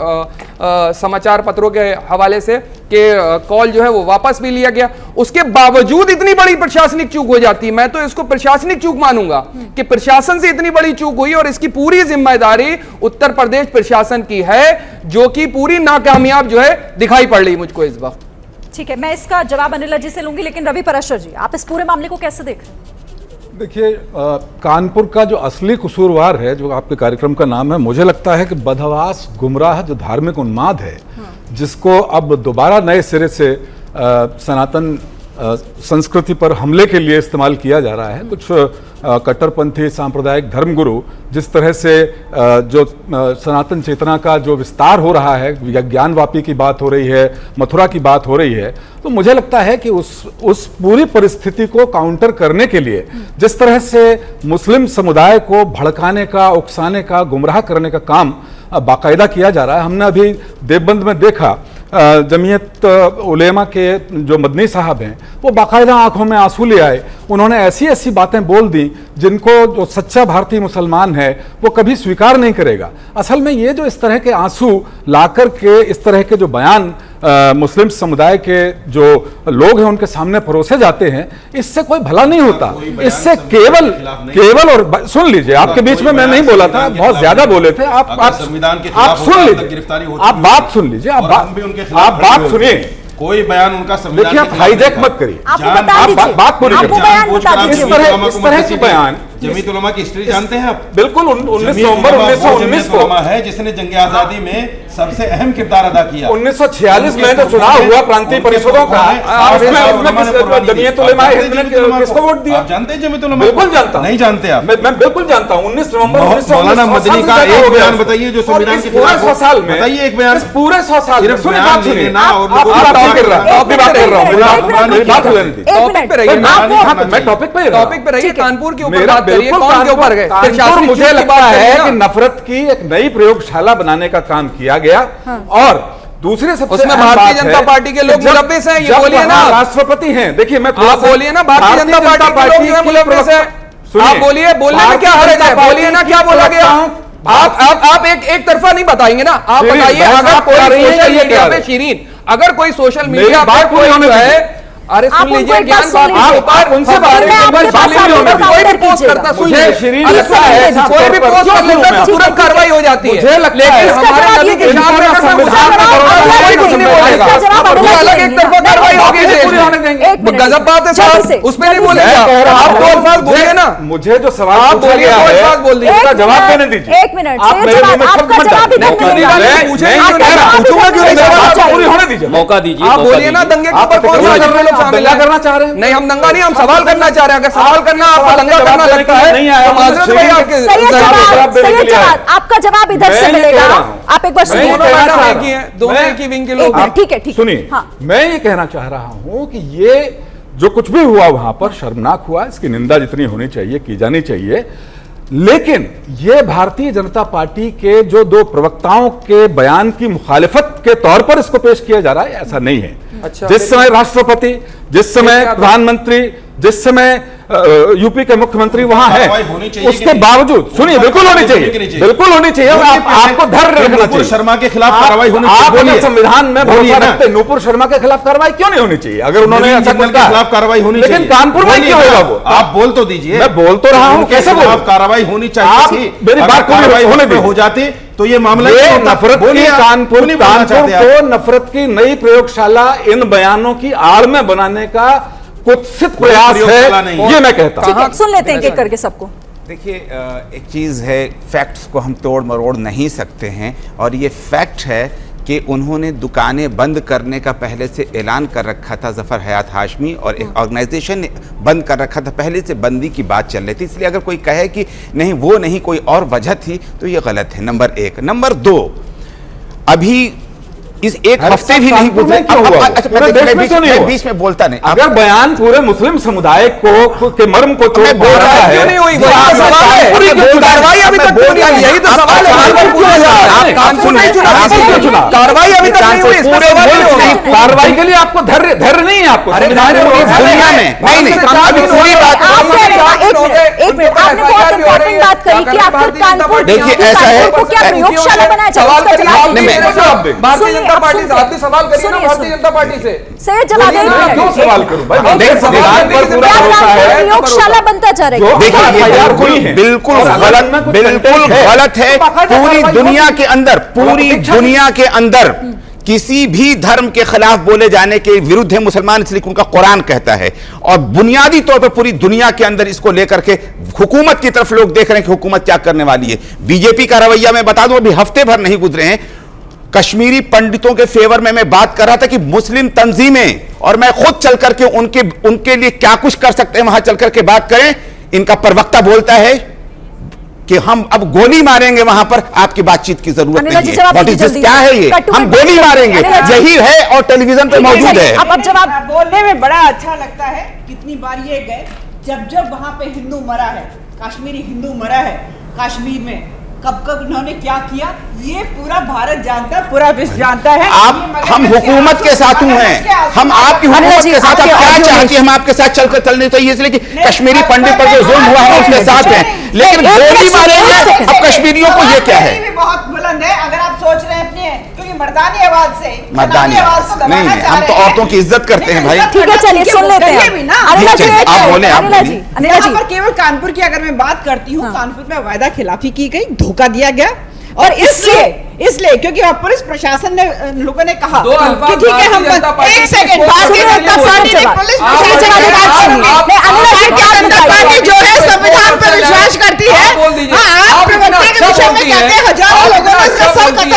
समाचार पत्रों के हवाले से कि कॉल जो है वो वापस भी लिया गया, उसके बावजूद इतनी बड़ी प्रशासनिक चूक हो जाती है। मैं तो इसको प्रशासनिक चूक मानूंगा कि प्रशासन से इतनी बड़ी चूक हुई और इसकी पूरी जिम्मेदारी उत्तर प्रदेश प्रशासन की है, जो कि पूरी नाकामयाब जो है दिखाई पड़ रही मुझको इस वक्त। ठीक है, मैं इसका जवाब अनिला जी से लूंगी, लेकिन रवि पराशर जी, आप इस पूरे मामले को कैसे देख रहे हैं? देखिए, कानपुर का जो असली कसूरवार है, जो आपके कार्यक्रम का नाम है, मुझे लगता है कि बदहवास गुमराह जो धार्मिक उन्माद है, जिसको अब दोबारा नए सिरे से सनातन संस्कृति पर हमले के लिए इस्तेमाल किया जा रहा है। कुछ कट्टरपंथी सांप्रदायिक धर्मगुरु जिस तरह से जो सनातन चेतना का जो विस्तार हो रहा है, ज्ञानवापी की बात हो रही है, मथुरा की बात हो रही है, तो मुझे लगता है कि उस पूरी परिस्थिति को काउंटर करने के लिए जिस तरह से मुस्लिम समुदाय को भड़काने का, उकसाने का, गुमराह करने का काम बाकायदा किया जा रहा है। हमने अभी देवबंद में देखा, जमीयत उलेमा के जो मदनी साहब हैं, वो बाकायदा आंखों में आंसू ले आए। उन्होंने ऐसी ऐसी बातें बोल दी जिनको जो सच्चा भारतीय मुसलमान है वो कभी स्वीकार नहीं करेगा। असल में ये जो इस तरह के आंसू लाकर के इस तरह के जो बयान मुस्लिम समुदाय के जो लोग हैं उनके सामने परोसे जाते हैं, इससे कोई भला नहीं होता। इससे केवल और सुन लीजिए, आपके बीच में मैं नहीं बोला था, बहुत ज्यादा बोले थे आप सुन लीजिए, आप बात सुन लीजिए, आप बात सुनिए। कोई बयान उनका देखिए, आप हाईजैक मत करिए, आपको बता दीजिए, बात पूरी आपको बयान बता करिए। दीजिए। इस तरह के बयान जमीयत उलमा की हिस्ट्री जानते हैं आप? बिल्कुल 19 जमीयत नवंबर उलमा वो 1919 जमीयत को उलमा है जिसने जंग आजादी में सबसे अहम किरदार अदा किया। 1946 में जो चुनाव हुआ प्रांतीय परिषदों का, उसमें जमीयत उलमा हिंद ने किसको वोट दिया? आप जानते हैं जमीयत उलमा? बिल्कुल जानता हूं। नहीं जानते आप? मैं बिल्कुल जानता हूं। 19 नवंबर 1919 मौलाना मदनी का एक बयान बताइए जो संविधान के पूरे खिलाफ 100 साल में, बताइए एक बयान। पूरे 100 साल में सिर्फ सुनिए, बयान बात सुनिए। लेना और आप लोगों को बात कर रहा हूं, एक बात कर रहा हूं, मिनट, बात लेने दीजिए। टॉपिक पे रहिए, मैं टॉपिक पे टॉपिक पे रहिए, कानपुर के ऊपर मेरा बात करिए, बिल्कुल कौन के ऊपर गए? फिर कानपुर शास्त्री मुझे जी की लगता बात है करिए कि ना। नफरत की एक नई प्रयोगशाला बनाने का काम किया गया। और दूसरे सबसे उसमें अहम भारतीय बात जनता है पार्टी के कि लोग जब- मुलव्विस हैं, ये जब बोलिए ना वहाँ आप। राष्ट्रपति हैं, देखिए मैं थोड़ा आप सा- बोलिए ना, भारतीय जनता पार्टी के लोग जो है मुलव्विस हैं। सुनिए, आप बोलिए, बोलने में क्या भारतीय हर्ज है? जनता बोलिए ना, पार्टी क्या की बोला गया? प्रवक्ताओं- आप एक तरफा नहीं बताएंगे ना, आप शिरीन, बताइए। बहस अगर आप कोई कर रही हैं या सोशल ये मीडिया कह पे, रहे? शिरीन, अगर कोई सोशल मेरी मीडिया बात पे पूरी कोई होने जो है, दीजिए। अरे आप सुन उनको लीजिए, एक ज्ञान बात सुन बात लीजिए। आप उनसे मैं बात आपके कोई पास भी आपको काउंटर पोस्ट कीजिएगा। करता, सुन मुझे लीजिए। शिरीन अरे लगता सुन है, लीजिए, कोई भी पोस्ट कर लेता है तो तुरंत कार्रवाई हो जाती है। मुझे लगता लेकिन है हमारे इसका नबी जवाब के ये शान में दीजिए। कसम संविधान खा का रहा हूं, करोड़ कोई कुछ नहीं बोलेगा। इसका जवाब वो अगला अलग एक देंगे। तरफा कार्रवाई होगी नहीं, देश पूरी में। होने देंगे। एक मिनट, गजब बात है जल्दी से, साहब, उसमें नहीं जल्दी से। बोलेगा। आप दो अल्फाज बोलिए ना। मुझे जो सवाल आप पूछा बोलिए, गया दो है, अल्फाज बोल दीजिए। इसका एक जवाब मिनट, देने दीजिए। एक मिनट, आप ये मेरे जवाब- मुंह में आपका शब्द मत जवाब डालिए। इधर मिलेगा। मैं पूछे नहीं, आपका मैं जवाब पूछूंगा क्यों नहीं? इधर जवाब मिलेगा। पूरी होने दीजिए। मौका दीजिए, आप मौका बोलिए ना, दीजिए। दंगे के आप ऊपर कौन सा दंगा लोग शामिल दंगा हैं? करना चाह रहे हैं? नहीं, हम दंगा नहीं, हम सवाल करना चाह रहे हैं। अगर सवाल करना आपको दंगा जवाब करना देने लगता के लिए है नहीं आया तो हूं, माजरत मैं भाई सही आपके सही जवाब जवाब, देने सही के लिए आया। जवाब। आपका जवाब इधर मैं से ये मिलेगा। कह रहा हूं। आप एक बार मैं सुनिए। ये दोनों कहना मैडम चाह एक रहा ही हूं। हैं, दोनों मैं- एक ही विंग के एक लोग हैं। मिनट, ठीक है, ठीक है। सुनिए, हाँ। मैं ये कहना चाह रहा हूं कि ये जो कुछ भी हुआ वहां पर शर्मनाक हुआ, इसकी निंदा जितनी होनी चाहिए की जानी चाहिए। लेकिन ये भारतीय जनता पार्टी के जो दो प्रवक्ताओं के बयान की मुखालिफत के तौर पर इसको पेश किया जा रहा है, ऐसा नहीं है। अच्छा, जिस समय राष्ट्रपति, जिस समय क्या था? प्रधानमंत्री, जिस समय यूपी के मुख्यमंत्री वहां कार्रवाई होनी है, चाहिए कि उसके नहीं? बावजूद सुनिए, बिल्कुल होनी चाहिए, बिल्कुल होनी चाहिए। और आपको धैर्य रखना नूपुर चाहिए। शर्मा के खिलाफ आप- कार्रवाई होनी चाहिए। आप अगर बोलिए। संविधान में बोलिए भरोसा ना। रखते, नूपुर शर्मा के खिलाफ कार्रवाई क्यों नहीं होनी चाहिए? अगर उन्होंने नवीन ऐसा जनरल कुछ के कहा, खिलाफ कार्रवाई होनी चाहिए। लेकिन कानपुर में बोलिए क्यों ना, होगा वो? आप बोल तो दीजिए। मैं बोल तो रहा हूं, उनके कैसे खिलाफ बोलूं? कार्रवाई होनी चाहिए आप थी। मेरी अगर बात पूरी कार्रवाई होने होने दीजिए। हो जाती तो ये मामला ये नहीं होता। नफरत बोलिए की आप, कानपुर क्यों नहीं बोलना चाहते आप? को नफरत की नई प्रयोगशाला इन बयानों की आड़ में बनाने का कुत्सित प्रयास प्रयोगशाला है, नहीं है। ये मैं कहता हूं। ठीक है, सुन लेते हैं एक-एक करके सबको। देखिए एक चीज़ है, फैक्ट्स को हम तोड़ मरोड़ नहीं सकते हैं, और ये फैक्ट है कि उन्होंने दुकानें बंद करने का पहले से ऐलान कर रखा था। ज़फ़र हयात हाशमी और एक ऑर्गेनाइजेशन ने बंद कर रखा था, पहले से बंदी की बात चल रही थी। इसलिए अगर कोई कहे कि नहीं वो नहीं कोई और वजह थी तो ये गलत है, नंबर एक। नंबर दो, अभी इस एक अरे हफ्ते सब भी नहीं कानपुर में गुजरे। क्यों हुआ वो? अच्छा, पूरे देश में क्यों नहीं हुआ? बीच में बोलता नहीं। अगर बयान पूरे मुस्लिम समुदाय को के मर्म को चोट मैं बोल पहुंचा रहा है, क्यों नहीं हुई? तो वही आप तो सवाल है। कानपुर की क्यों कार्रवाई अभी तक क्यों नहीं आई? यही तो सवाल है। कार्रवाई पूछा जा रहा है। आप कानपुर सुनिए, नहीं चुना, आप किसी क्यों ने चुना? कार्रवाई अभी तक नहीं हुई, इस पर पूरे सवाल नहीं मुल्क होगा। में कार्रवाई के लिए आपको धैर्य नहीं है। आपको अरे संविधान धैर्य में है, दुनिया में नहीं नहीं अभी पूरी बात आप कह रहे हैं, एक मिनट, आपने बहुत इंपॉर्टेंट बात कही कि आखिर कानपुर देखिए, ऐसा है- को क्या प्रयोगशाला बनाया जाए, सवाल उसका करिए, जवाब आप दीजिए। नहीं, जवाब दें। भारतीय सुनिए, जनता आप पार्टी से सुनिए। आप भी सवाल करिए ना, सुनिए, भारतीय जनता पार्टी से। सही जवाब बोलिए ना, दे क्यों सवाल करूं भाई? देखिए, देखिए, संविधान पर पूरा क्या भरोसा कानपुर है। प्रयोगशाला बनता जा रहा है? जो देखिए ये FIR हुई बिल्कुल है। बिल्कुल और अगर गलत, उनमें कुछ बिल्कुल कंटेंट है, गलत है। तो बाकायदा पूरी कार्रवाई दुनिया होगी। के अंदर, पूरी अपेक्षा नहीं। दुनिया के अंदर किसी भी धर्म के खिलाफ बोले जाने के विरुद्ध है मुसलमान, इसलिए उनका कुरान कहता है। और बुनियादी तौर पर पूरी दुनिया के अंदर इसको लेकर के हुकूमत की तरफ लोग देख रहे हैं कि हुकूमत क्या करने वाली है। बीजेपी का रवैया मैं बता दूं, अभी हफ्ते भर नहीं गुजरे हैं, कश्मीरी पंडितों के फेवर में मैं बात कर रहा था कि मुस्लिम तंजीमें और मैं खुद चल करके उनके लिए क्या कुछ कर सकते हैं वहां चल करके बात करें। इनका प्रवक्ता बोलता है कि हम अब गोली मारेंगे वहां पर, आपकी बातचीत की जरूरत अनिला जी, नहीं है। जवाब What is दीजिए this? जल्दी क्या है ये? कट्टू हम कट्टू गोली मारेंगे, अनिला जी। यही है और टेलीविजन पे मौजूद है। अब जवाब बोलने में बड़ा अच्छा लगता है। कितनी बार ये गए जब वहां पे हिंदू मरा है, कश्मीरी हिंदू मरा है कश्मीर में, कब इन्होंने क्या किया, ये पूरा भारत जानता है, पूरा विश्व जानता है। हम हुकूमत के साथ हैं, हम आपकी हुकूमत के साथ, आप क्या चाहती हैं हम आपके साथ चलकर चलने चाहिए, इसलिए कि कश्मीरी पंडित पर जो जुल्म हुआ है उसके साथ हैं, लेकिन गोली मारेंगे अब कश्मीरियों को, ये क्या है? बहुत बुलंद है। अगर आप सोच रहे हैं अपनी, क्योंकि मर्दानी आवाज से मर्दानी आवाज को दबाना नहीं, चाह हम रहे तो हैं। औरतों की इज्जत करते हैं भाई। ठीक है, चलिए सुन लेते हैं। भी ना। अनिला जी, ठीक है, आप बोलें, आप अनिला जी, बोलिए। अनिला जी। यहाँ पर केवल कानपुर की अगर मैं बात करती हूँ, कानपुर में वायदा खिलाफी की गई, धोखा दिया गया। और इसलिए क्योंकि अब पुलिस प्रशासन ने लोगों ने कहा दो अल्फाज कि ठीक है हम भारतीय जनता पार्टी एक सेकंड की पार्टी जो है संविधान पर विश्वास करती है। आप प्रवक्ता के विषय में कहते हैं हजारों लोगों ने इसका सर कलम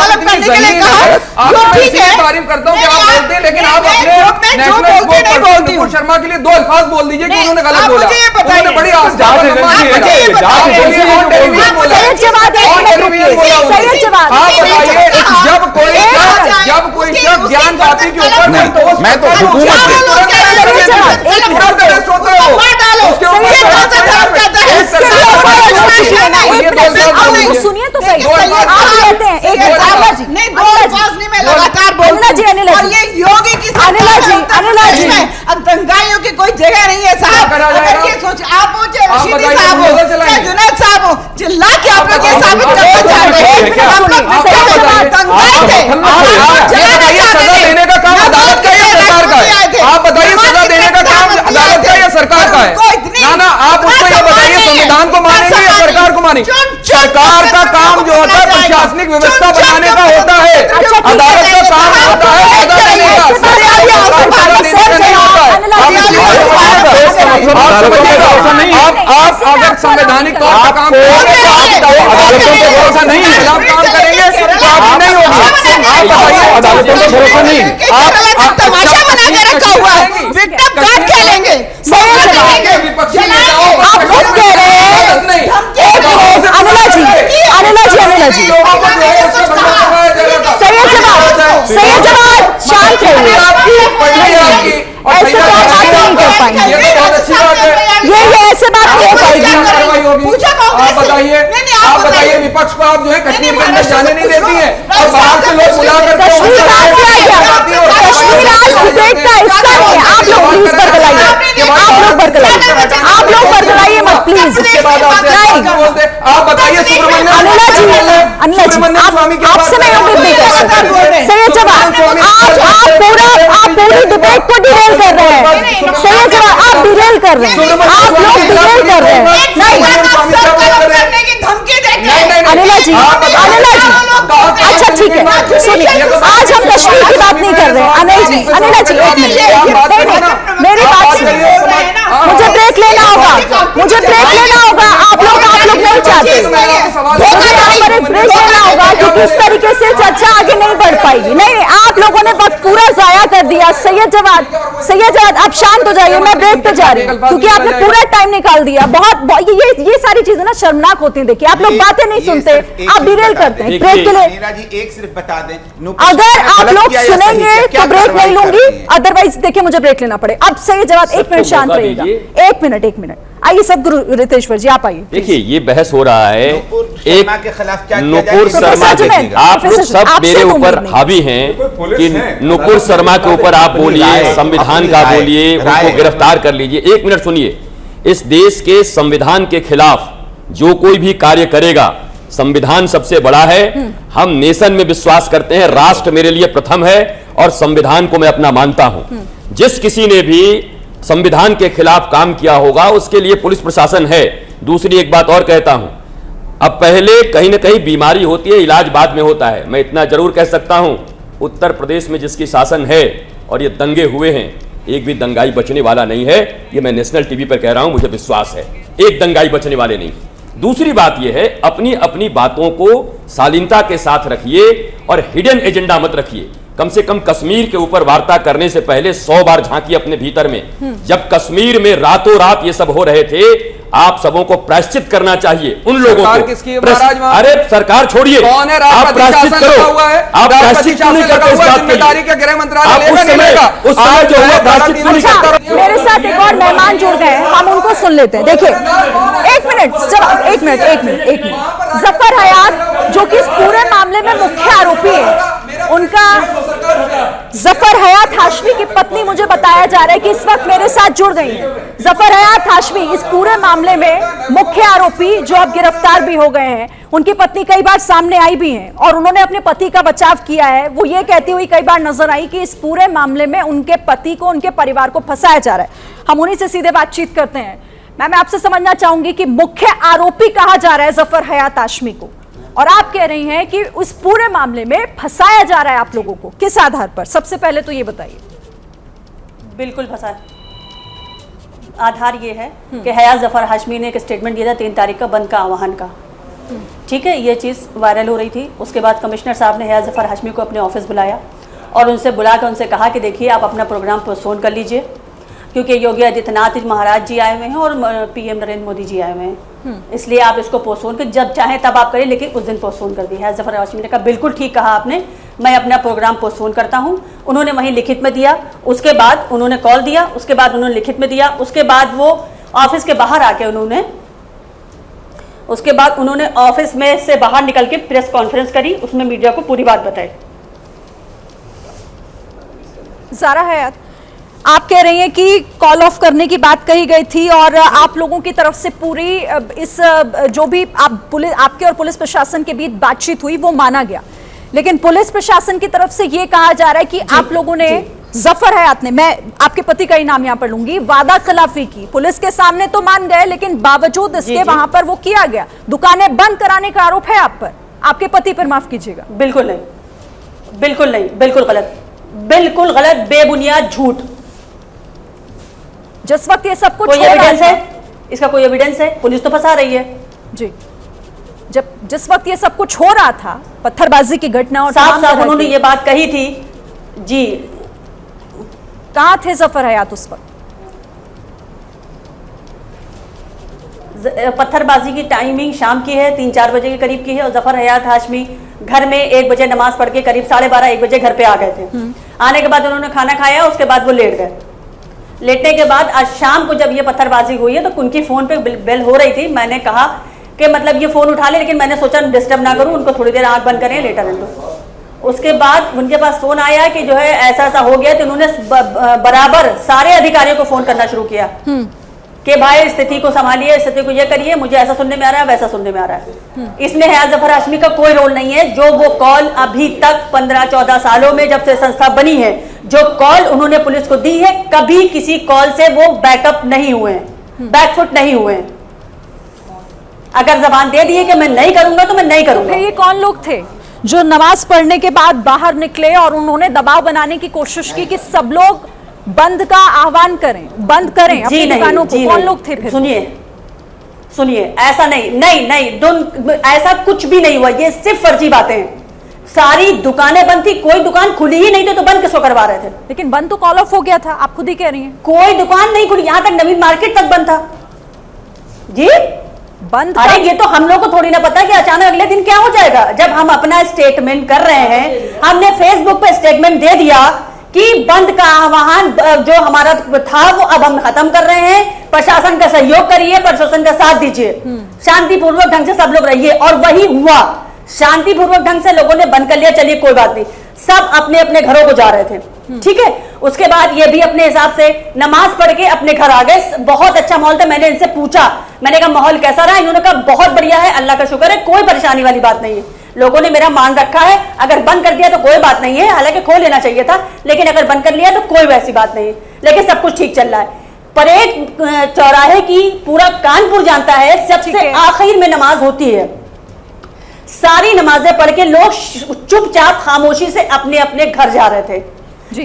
करने के लिए कहा, जो ठीक है तारीफ करता हूँ कि आप बोलते हैं, लेकिन आप अपने नेशनल शर्मा के लिए दो अल्फाज बोल दीजिए कि उन्होंने गलत बोला। उन्होंने बड़ी आस्था जब कोई शख्स ज्ञान बाती के ऊपर मैं तो सुनिए तो सही, आप कहते हैं एक लगातार बोलना जी अनिला जी, ये योगी की अनिला जी अब दंगाइयों की कोई जगह नहीं है साहब। अगर ये सोच आप हो चाहे रशीदी साहब हो चाहे जुनैद साहब हो, चिल्ला के आप लोग ये साबित करना चाहते हैं हम लोग दंगाई थे। सजा देने का काम अदालत का या सरकार का है? आप बताइए सजा देने का काम अदालत का या सरकार का है? ना आप उसको ये बताइए संविधान को मानेंगे या सरकार को मानेंगे? सरकार का काम जो होता है प्रशासनिक व्यवस्था बनाने का होता है, अदालत का काम होता है सजा देने का। आप अगर संवैधानिक तौर पर काम करेंगे तो अदालतों पे भरोसा नहीं है, खिलाफ काम करेंगे तो आप नहीं होगी। आप बताइए अदालतों पे भरोसा नहीं, आप तमाशा बना के रखा हुआ है, विक्टिम कार्ड खेलेंगे, विपक्षी नेताओं आप खुद कह रहे हैं। अनिला जी सही जवाब शांत रहिए, ऐसे तो आप बात नहीं कर पाएंगे, ये ऐसे बात नहीं हो पाएगी। आप बताइए विपक्ष को आप जो है कश्मीर के अंदर जाने नहीं देती है और बाहर से लोग बुला करके कश्मीर आज डिबेट का हिस्सा नहीं है। आप लोग प्लीज बरगलाइए, आप लोग बरगलाइए मत प्लीज। आप बताइए अनिला जी आपसे मैं उम्मीद नहीं कर सकती। सही जवाब, आप पूरी डिबेट को डिरेल कर रहे हैं। सही जवाब, आप डिरेल कर रहे हैं, आप लोग डिरेल कर रहे हैं। अनिला जी अच्छा ठीक है, सुनिए आज हम कश्मीर की बात नहीं कर रहे हैं। अनिला जी एक मिनट मेरी बात सुनिए, मुझे ब्रेक लेना होगा। आप लोग नहीं चाहते, यहाँ पर एक ब्रेक लेना होगा क्योंकि इस तरीके से चर्चा आगे नहीं बढ़ पाएगी। नहीं आप लोगों ने वक्त पूरा जाया कर दिया। सैयद जवाद आप शांत हो जाइए, मैं ब्रेक पे जा रही हूँ क्योंकि आपने पूरा टाइम निकाल दिया। बहुत ये सारी चीजें ना शर्मनाक होती हैं। देखिए आप लोग बातें नहीं सुनते, आप डिरेल करते हैं ब्रेक के लिए। एक सिर्फ बता दें, अगर आप लोग सुनेंगे तो ब्रेक नहीं लूंगी, अदरवाइज देखिए मुझे ब्रेक लेना पड़े। अब सही जवाब, एक मिनट शांत रहिएगा, एक मिनट आइए सदगुरु रितेश्वर जी आप आइए। देखिए ये बहस हो रहा है एक के खिलाफ क्या नुपुर शर्मा, आप लोग सब मेरे ऊपर हावी हैं कि नुपुर शर्मा के ऊपर आप बोलिए, संविधान का बोलिए, उनको गिरफ्तार कर लीजिए। एक मिनट सुनिए, इस देश के संविधान के खिलाफ जो कोई भी कार्य करेगा, संविधान सबसे बड़ा है, हम नेशन में विश्वास करते हैं, राष्ट्र मेरे लिए प्रथम है और संविधान को मैं अपना मानता हूं। जिस किसी ने भी संविधान के खिलाफ काम किया होगा उसके लिए पुलिस प्रशासन है। दूसरी एक बात और कहता हूं, अब पहले कहीं ना कहीं बीमारी होती है, इलाज बाद में होता है। मैं इतना जरूर कह सकता हूं, उत्तर प्रदेश में जिसकी शासन है और ये दंगे हुए हैं, एक भी दंगाई बचने वाला नहीं है। ये मैं नेशनल टीवी पर कह रहा हूं, मुझे विश्वास है, एक दंगाई बचने वाले नहीं। दूसरी बात यह है, अपनी अपनी बातों को शालीनता के साथ रखिए और हिडन एजेंडा मत रखिए। कम से कम कश्मीर के ऊपर वार्ता करने से पहले 100 बार झांकिए अपने भीतर में। जब कश्मीर में रातों रात ये सब हो रहे थे, आप सबों को प्रायश्चित करना चाहिए उन लोगों को। अरे सरकार छोड़िए, आप प्रायश्चित करो, आप प्रायश्चित क्यों नहीं करते इस बात के लिए? गृह मंत्रालय उस समय जो हुआ प्रायश्चित क्यों नहीं करते? मेरे साथ एक और मेहमान जुड़ गए हैं, हम उनको सुन लेते हैं। देखिए एक मिनट जफर हयात जो कि इस पूरे मामले में मुख्य आरोपी है, उनका जफर हयात हाशमी की पत्नी मुझे बताया जा रहा है कि इस वक्त मेरे साथ जुड़ गई है। जफर हयात हाशमी इस पूरे मामले में मुख्य आरोपी जो अब गिरफ्तार भी हो गए हैं, उनकी पत्नी कई बार सामने आई भी हैं और उन्होंने अपने पति का बचाव किया है। वो ये कहती हुई कई बार नजर आई कि इस पूरे मामले में उनके पति को, उनके परिवार को फंसाया जा रहा है। हम उन्हीं से सीधे बातचीत करते हैं। मैं आपसे समझना चाहूंगी कि मुख्य आरोपी कहा जा रहा है जफर हयात हाशमी को, और आप कह रही हैं कि उस पूरे मामले में फंसाया जा रहा है आप लोगों को, किस आधार पर? सबसे पहले तो ये बताइए। बिल्कुल फंसा है। आधार ये है कि हयात जफर हाशमी ने एक स्टेटमेंट दिया था 3 तारीख का बंद का आह्वान का, ठीक है, ये चीज़ वायरल हो रही थी। उसके बाद कमिश्नर साहब ने हयात जफर हाशमी को अपने ऑफिस बुलाया और उनसे बुलाकर उनसे कहा कि देखिए आप अपना प्रोग्राम पोस्टपोन कर लीजिए, क्योंकि योगी आदित्यनाथ महाराज जी आए हुए हैं और पीएम नरेंद्र मोदी जी आए हुए हैं, इसलिए आप इसको पोस्टपोन कर, जब चाहें तब आप करें, लेकिन उस दिन पोस्टपोन कर दिया। हयात जफर हाशमी ने कहा बिल्कुल ठीक कहा आपने, मैं अपना प्रोग्राम पोस्टपोन करता हूं। उन्होंने वहीं लिखित में दिया, उसके बाद उन्होंने कॉल दिया, उसके बाद उन्होंने लिखित में दिया, उसके बाद वो ऑफिस के बाहर आके उन्होंने ऑफिस में से बाहर निकल के प्रेस कॉन्फ्रेंस करी, उसमें मीडिया को पूरी बात बताई। ज़ारा हयात, आप कह रही हैं कि कॉल ऑफ करने की बात कही गई थी और आप लोगों की तरफ से पूरी इस जो भी आपके और पुलिस प्रशासन के बीच बातचीत हुई वो माना गया, लेकिन पुलिस प्रशासन की तरफ से ये कहा जा रहा है कि आप लोगों ने, जफर हयात ने, मैं आपके पति का ही नाम यहां पर लूंगी, वादा खिलाफी की। पुलिस के सामने तो मान गए, लेकिन बावजूद इसके वहां पर वो किया गया, दुकानें बंद कराने का आरोप है आप पर, आपके पति पर, माफ कीजिएगा। बिल्कुल नहीं, बिल्कुल नहीं, बिल्कुल गलत, बिल्कुल गलत, बेबुनियाद झूठ। जिस वक्त ये सब कुछ कोई एविडेंस है इसका? कोई एविडेंस है? पुलिस तो फंसा रही है जी। जिस वक्त ये सब कुछ हो रहा था, पत्थरबाजी की घटना और साफ उन्होंने ये बात कही थी जी। कहां थे जफर हयात उस वक्त? पत्थरबाजी की टाइमिंग शाम की है, 3-4 बजे के करीब की है, और जफर हयात हाशमी घर में 1 बजे नमाज पढ़ के करीब 12:30-1 बजे घर पे आ गए थे। आने के बाद उन्होंने खाना खाया, उसके बाद वो लेट गए। लेटने के बाद आज शाम को जब ये पत्थरबाजी हुई है तो उनकी फोन पे बेल हो रही थी। मैंने कहा कि मतलब ये फोन उठा ले, लेकिन मैंने सोचा डिस्टर्ब ना करूं, उनको थोड़ी देर आंख बंद करें, लेटर दो। उसके बाद उनके पास फोन आया कि जो है ऐसा ऐसा हो गया, तो उन्होंने बराबर सारे अधिकारियों को फोन करना शुरू किया कि भाई स्थिति को संभालिए, स्थिति को ये करिए, मुझे ऐसा सुनने में आ रहा है, वैसा सुनने में आ रहा है। इसमें हयात जफर हाशमी का कोई रोल नहीं है। जो वो कॉल अभी तक 15-14 सालों में जब से संस्था बनी है, जो कॉल उन्होंने पुलिस को दी है, कभी किसी कॉल से वो बैकअप नहीं हुए हैं, बैकफुट नहीं हुए हैं। अगर जबान दे दी है कि मैं नहीं करूंगा तो मैं नहीं करूंगा। तो ये कौन लोग थे जो नमाज पढ़ने के बाद बाहर निकले और उन्होंने दबाव बनाने की कोशिश की कि सब लोग बंद का आह्वान करें, बंद करें अपनी दुकानों को? कौन लोग थे फिर? सुनिए, ऐसा नहीं, ऐसा कुछ भी नहीं हुआ, ये सिर्फ फर्जी बातें हैं। सारी दुकानें बंद थी, कोई दुकान खुली ही नहीं थी, तो बंद किसको करवा रहे थे? लेकिन बंद तो कॉल ऑफ हो गया था, आप खुद ही कह रही हैं। कोई दुकान नहीं खुली, यहां तक नवीन मार्केट तक बंद था जी, बंद। अरे ये तो हम लोग को थोड़ी ना पता कि अचानक अगले दिन क्या हो जाएगा। जब हम अपना स्टेटमेंट कर रहे हैं, हमने फेसबुक पे स्टेटमेंट दे दिया कि बंद का आह्वान जो हमारा था वो अब हम खत्म कर रहे हैं, प्रशासन का सहयोग करिए, प्रशासन का साथ दीजिए, शांतिपूर्वक ढंग से सब लोग रहिए, और वही हुआ। शांतिपूर्वक ढंग से लोगों ने बंद कर लिया, चलिए कोई बात नहीं, सब अपने अपने घरों को जा रहे थे, ठीक है। उसके बाद ये भी अपने हिसाब से नमाज पढ़ के अपने घर आ गए। बहुत अच्छा माहौल था। मैंने इनसे पूछा, मैंने कहा माहौल कैसा रहा? इन्होंने कहा बहुत बढ़िया है, अल्लाह का शुक्र है, कोई परेशानी वाली बात नहीं है। लोगों ने मेरा मान रखा है, अगर बंद कर दिया तो कोई बात नहीं है, हालांकि खोल लेना चाहिए था, लेकिन अगर बंद कर लिया तो कोई वैसी बात नहीं है, लेकिन सब कुछ ठीक चल रहा है। परेड चौराहे की पूरा कानपुर जानता है, सबसे आखिर में नमाज होती है। सारी नमाजें पढ़ के लोग चुपचाप खामोशी से अपने अपने घर जा रहे थे।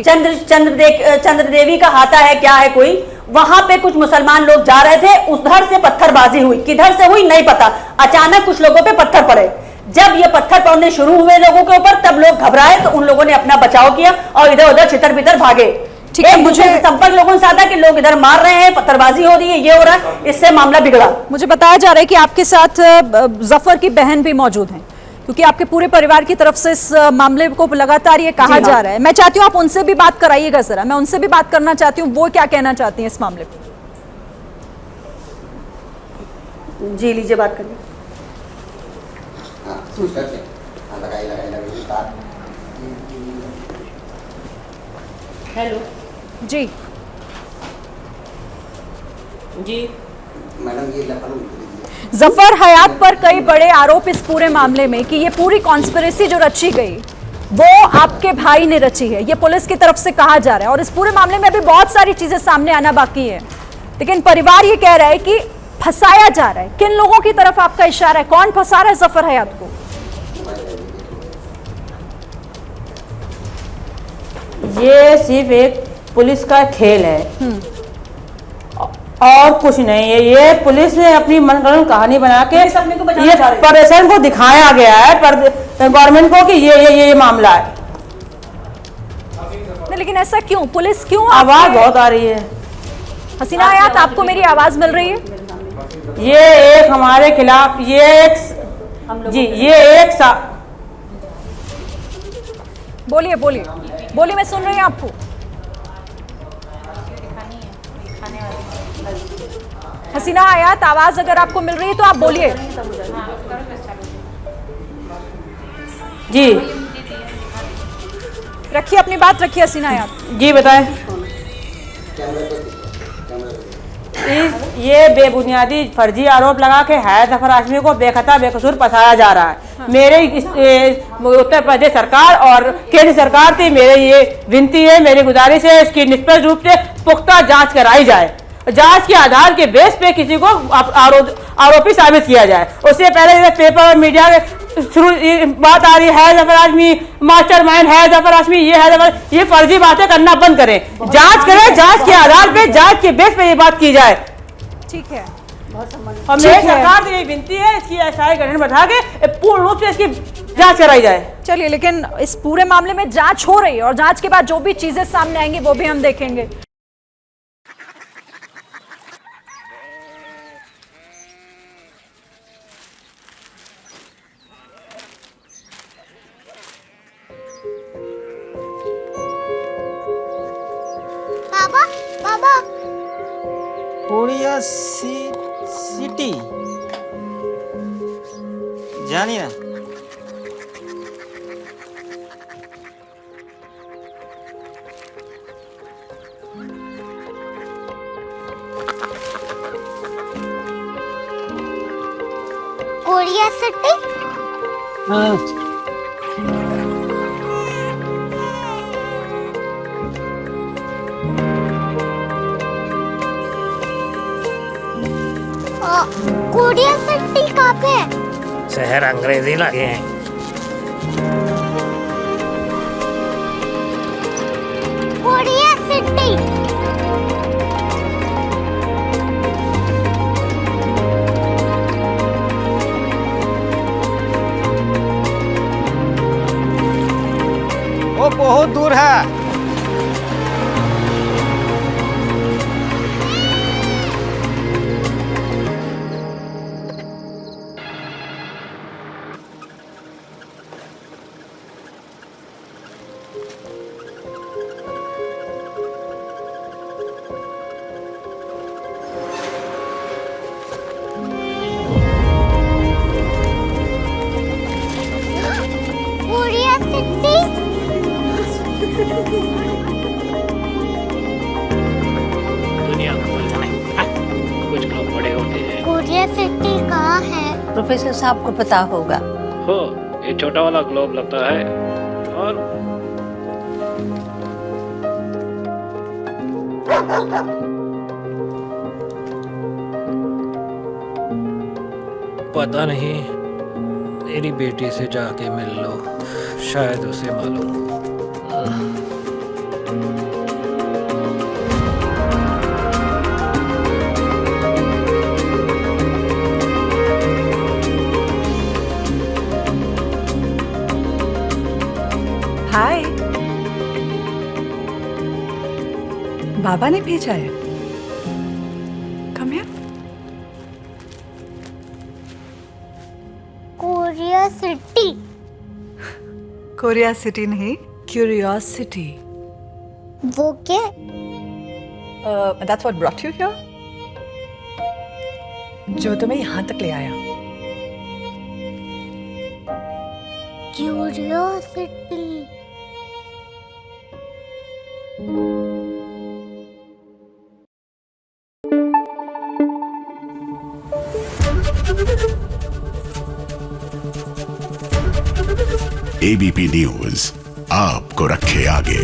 चंद्र देवी का हाथा है क्या है कोई, वहां पे कुछ मुसलमान लोग जा रहे थे, उधर से पत्थरबाजी हुई, किधर से हुई नहीं पता, अचानक कुछ लोगों पे पत्थर पड़े। जब ये पत्थर पड़ने शुरू हुए लोगों के ऊपर, तब लोग घबराए, तो उन लोगों ने अपना बचाव किया और इधर उधर छितर बितर भागे। ठीक है, मुझे संपर्क लोगों से आता कि लोग इधर मार रहे हैं, पत्थरबाजी हो रही है, ये हो रहा है, इससे मामला बिगड़ा। मुझे बताया जा रहा है कि आपके साथ जफर की बहन भी मौजूद हैं, क्योंकि आपके पूरे परिवार की तरफ से इस मामले को लगातार ये कहा जा रहा है। मैं चाहती हूँ आप उनसे भी बात कराइएगा जरा, मैं उनसे भी बात करना चाहती हूँ, वो क्या कहना चाहती हैं इस मामले पर। जी लीजिए, बात करिए। हेलो जी मैडम, ये जफर हयात पर कई बड़े आरोप इस पूरे मामले में कि ये पूरी कॉन्स्पिरेसी जो रची गई वो आपके भाई ने रची है, ये पुलिस की तरफ से कहा जा रहा है। और इस पूरे मामले में अभी बहुत सारी चीजें सामने आना बाकी है, लेकिन परिवार ये कह रहा है कि फंसाया जा रहा है। किन लोगों की तरफ आपका इशारा है, कौन फंसा रहा है जफर हयात को? ये सिर्फ एक पुलिस का खेल है और कुछ नहीं है। ये पुलिस ने अपनी मनगढ़ंत कहानी बना के ये प्रशासन को दिखाया गया है पर गवर्नमेंट को कि ये मामला है। नहीं, लेकिन ऐसा क्यों? पुलिस क्यों? आवाज बहुत आ रही है। हसीना आयात, आपको मेरी आवाज मिल रही है? ये एक हमारे खिलाफ ये एक बोलिए बोलिए बोलिए, मैं सुन रही हूँ आपको। हसीना आयात, आवाज अगर आपको मिल रही है तो आप बोलिए। जी रखिए अपनी बात, रखिए हसीना आयात। जी बताएं। ये बेबुनियादी फर्जी आरोप लगा के हैदर जफर हाशमी को बेखता बेकसूर फंसाया जा रहा है। मेरे उत्तर प्रदेश सरकार और केंद्र सरकार से मेरे ये विनती है, मेरी गुजारिश है, इसकी निष्पक्ष रूप से पुख्ता जांच कराई जाए। जांच के आधार के बेस पे किसी को आरोपी साबित किया जाए। उससे पहले पेपर और मीडिया शुरू बात आ रही है जफर हाशमी मास्टरमाइंड है, जफर हाशमी ये है, ये फर्जी बातें करना बंद करें। जांच करें, जांच के आधार पे, जांच के बेस पे ये बात की जाए। ठीक है, और मेरी सरकार से यही विनती है, इसकी एसआई गठन बैठा के पूर्ण रूप से इसकी जांच कराई जाए। चलिए, लेकिन इस पूरे मामले में जांच हो रही है और जांच के बाद जो भी चीजें सामने आएंगी वो भी हम देखेंगे। बाबा बाबा कोरिया सिटी जानिए ना। Korea city? कोरिया सिटी कहाँ पे है? शहर अंग्रेजी लगे हैं। Korea city. वो बहुत दूर है। Korea city? दुनिया कुछ लोग बड़े होते हैं। कोरिया सिटी कहाँ है? प्रोफेसर साहब को पता होगा। हो, ये छोटा वाला ग्लोब लगता है और पता नहीं, मेरी बेटी से जाके मिल लो, शायद उसे मालूम हो। हाय, बाबा ने भेजा है। Come here. Korea city? Korea city नहीं, क्यूरियोसिटी। वो क्या? That's what brought you here? जो तुम्हें यहाँ तक ले आया। क्यूरियोसिटी। एबीपी न्यूज आपको रखे आगे।